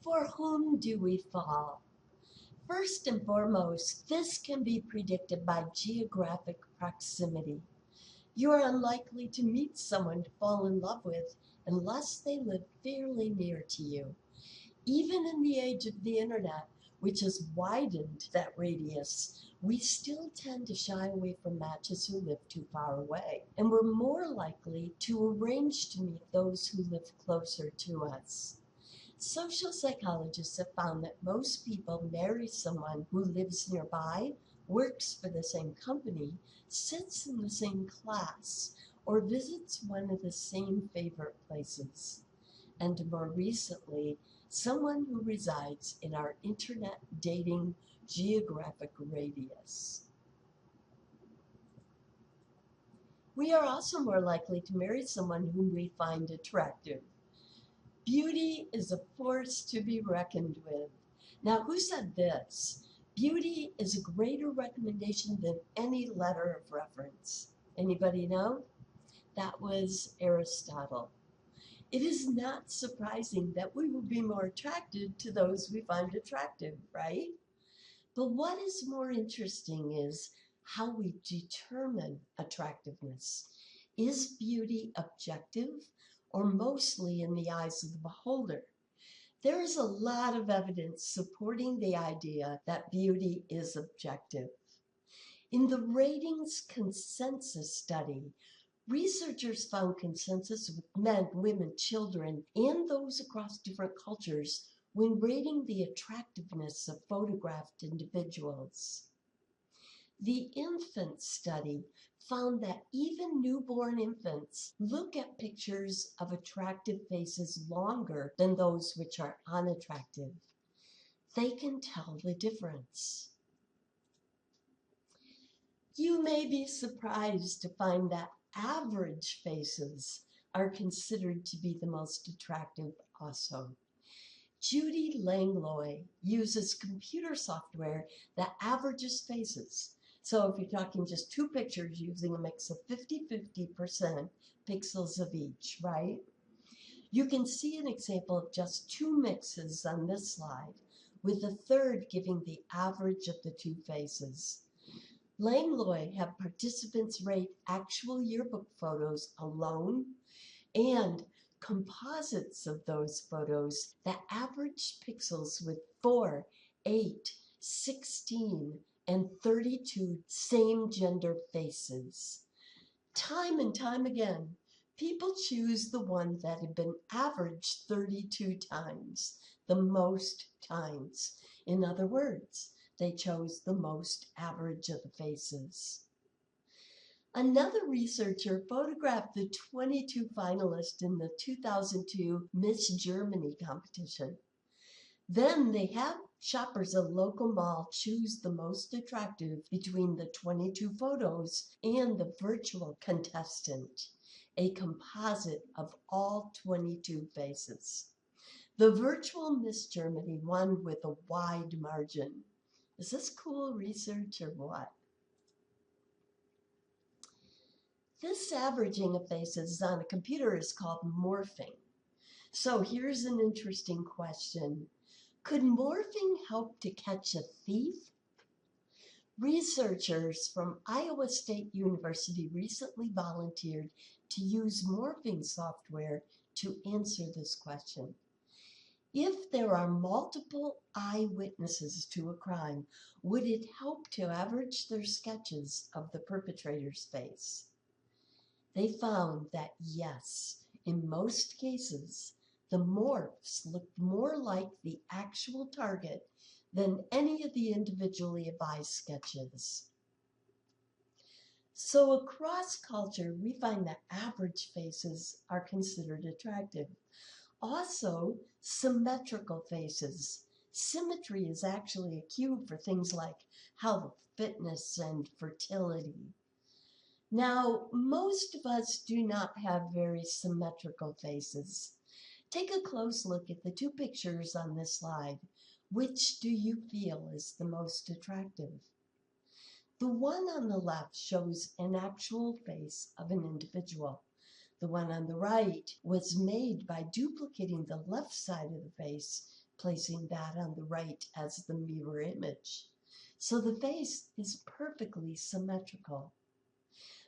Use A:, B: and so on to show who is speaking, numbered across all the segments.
A: For whom do we fall? First and foremost, this can be predicted by geographic proximity. You are unlikely to meet someone to fall in love with unless they live fairly near to you. Even in the age of the internet, which has widened that radius, we still tend to shy away from matches who live too far away. And we're more likely to arrange to meet those who live closer to us. Social psychologists have found that most people marry someone who lives nearby, works for the same company, sits in the same class, or visits one of the same favorite places. And more recently, someone who resides in our internet dating geographic radius. We are also more likely to marry someone whom we find attractive. Beauty is a force to be reckoned with. Now, who said this? Beauty is a greater recommendation than any letter of reference. Anybody know? That was Aristotle. It is not surprising that we will be more attracted to those we find attractive, right? But what is more interesting is how we determine attractiveness. Is beauty objective or mostly in the eyes of the beholder? There is a lot of evidence supporting the idea that beauty is objective. In the ratings consensus study, researchers found consensus with men, women, children, and those across different cultures when rating the attractiveness of photographed individuals. The infant study found that even newborn infants look at pictures of attractive faces longer than those which are unattractive. They can tell the difference. You may be surprised to find that average faces are considered to be the most attractive also. Judy Langlois uses computer software that averages faces. So if you're talking just two pictures using a mix of 50-50% pixels of each, right? You can see an example of just two mixes on this slide, with the third giving the average of the two faces. Langlois had participants rate actual yearbook photos alone and composites of those photos that averaged pixels with 4, 8, 16, and 32 same gender faces. Time and time again, people choose the one that had been averaged 32 times, the most times. In other words, they chose the most average of the faces. Another researcher photographed the 22 finalists in the 2002 Miss Germany competition. Then they had shoppers at a local mall choose the most attractive between the 22 photos and the virtual contestant, a composite of all 22 faces. The virtual Miss Germany won with a wide margin. Is this cool research or what? This averaging of faces on a computer is called morphing. So here's an interesting question. Could morphing help to catch a thief? Researchers from Iowa State University recently volunteered to use morphing software to answer this question. If there are multiple eyewitnesses to a crime, would it help to average their sketches of the perpetrator's face? They found that yes, in most cases, the morphs looked more like the actual target than any of the individually advised sketches. So across culture, we find that average faces are considered attractive. Also, symmetrical faces. Symmetry is actually a cue for things like health, fitness, and fertility. Now, most of us do not have very symmetrical faces. Take a close look at the two pictures on this slide. Which do you feel is the most attractive? The one on the left shows an actual face of an individual. The one on the right was made by duplicating the left side of the face placing that on the right as the mirror image. So the face is perfectly symmetrical.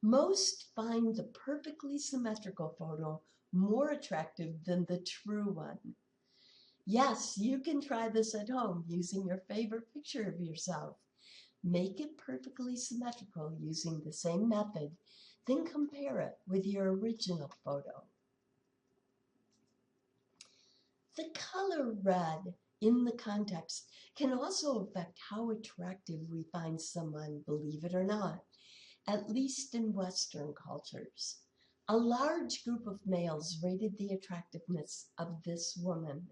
A: Most find the perfectly symmetrical photo more attractive than the true one. Yes, you can try this at home using your favorite picture of yourself. Make it perfectly symmetrical using the same method, then compare it with your original photo. The color red in the context can also affect how attractive we find someone, believe it or not, at least in Western cultures. A large group of males rated the attractiveness of this woman.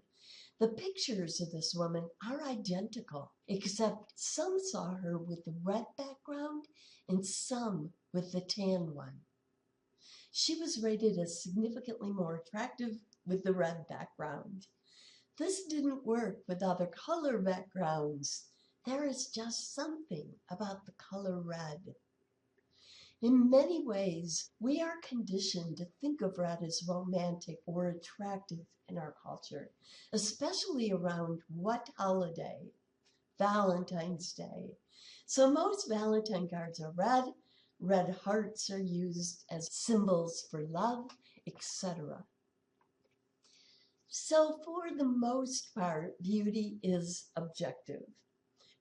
A: The pictures of this woman are identical, except some saw her with the red background and some with the tan one. She was rated as significantly more attractive with the red background. This didn't work with other color backgrounds. There is just something about the color red. In many ways, we are conditioned to think of red as romantic or attractive in our culture, especially around what holiday? Valentine's Day. So most Valentine cards are red. Red hearts are used as symbols for love, etc. So for the most part, beauty is objective.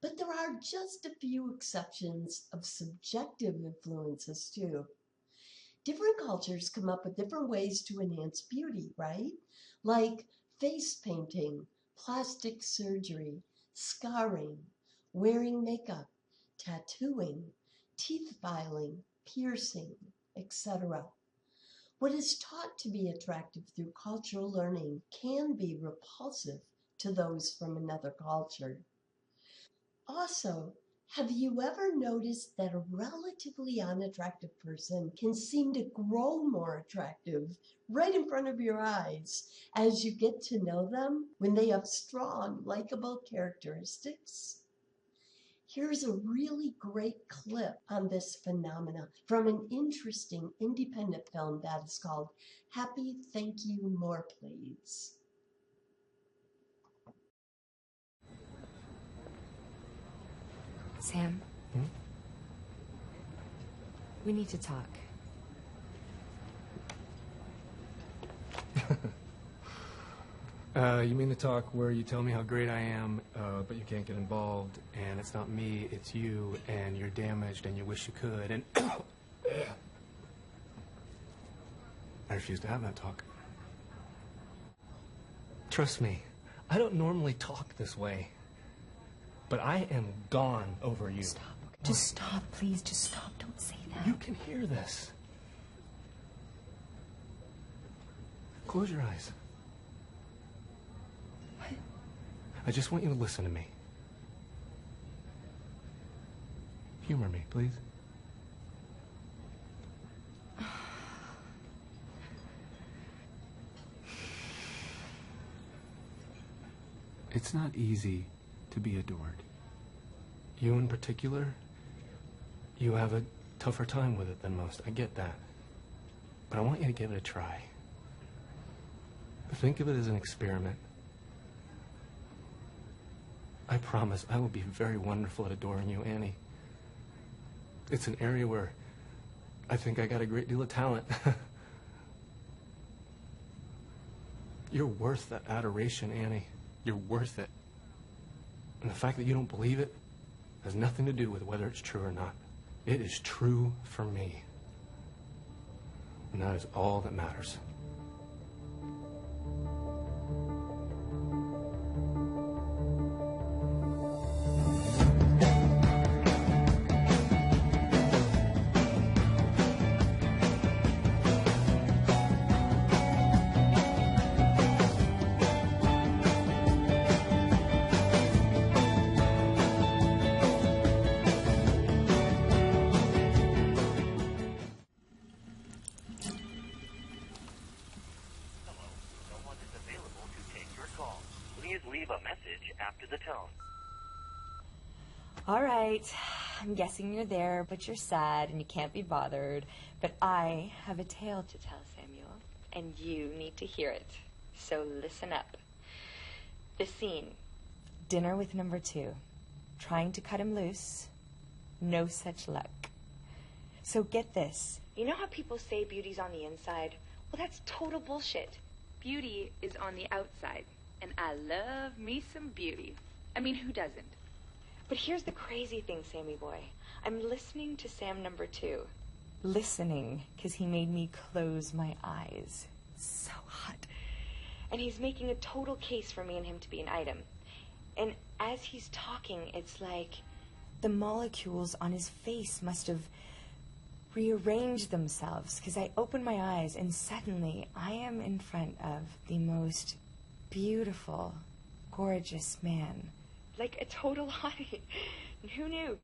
A: But there are just a few exceptions of subjective influences too. Different cultures come up with different ways to enhance beauty, right? Like face painting, plastic surgery, scarring, wearing makeup, tattooing, teeth filing, piercing, etc. What is taught to be attractive through cultural learning can be repulsive to those from another culture. Also, have you ever noticed that a relatively unattractive person can seem to grow more attractive right in front of your eyes as you get to know them when they have strong, likable characteristics? Here's a really great clip on this phenomena from an interesting independent film that is called Happy Thank You More Please.
B: Sam? We need to talk.
C: You mean the talk where you tell me how great I am, but you can't get involved, and it's not me, it's you, and you're damaged, and you wish you could, and... I refuse to have that talk. Trust me, I don't normally talk this way, but I am gone over you.
B: Stop. Just stop, please. Just stop. Don't say that.
C: You can hear this. Close your eyes.
B: What?
C: I just want you to listen to me. Humor me, please. It's not easy to be adored. You in particular, you have a tougher time with it than most. I get that. But I want you to give it a try. Think of it as an experiment. I promise I will be very wonderful at adoring you, Annie. It's an area where I think I got a great deal of talent. You're worth that adoration, Annie. You're worth it. And the fact that you don't believe it has nothing to do with whether it's true or not. It is true for me. And that is all that matters.
B: All right, I'm guessing you're there, but you're sad and you can't be bothered. But I have a tale to tell, Samuel, and you need to hear it. So listen up. The scene. Dinner with number 2. Trying to cut him loose. No such luck. So get this. You know how people say beauty's on the inside? Well, that's total bullshit.
D: Beauty is on the outside, and I love me some beauty. I mean, who doesn't?
B: But here's the crazy thing, Sammy boy. I'm listening to Sam number 2. Listening, because he made me close my eyes. So hot. And he's making a total case for me and him to be an item. And as he's talking, it's like the molecules on his face must have rearranged themselves, because I open my eyes and suddenly I am in front of the most beautiful, gorgeous man. Like a total hottie. Who knew?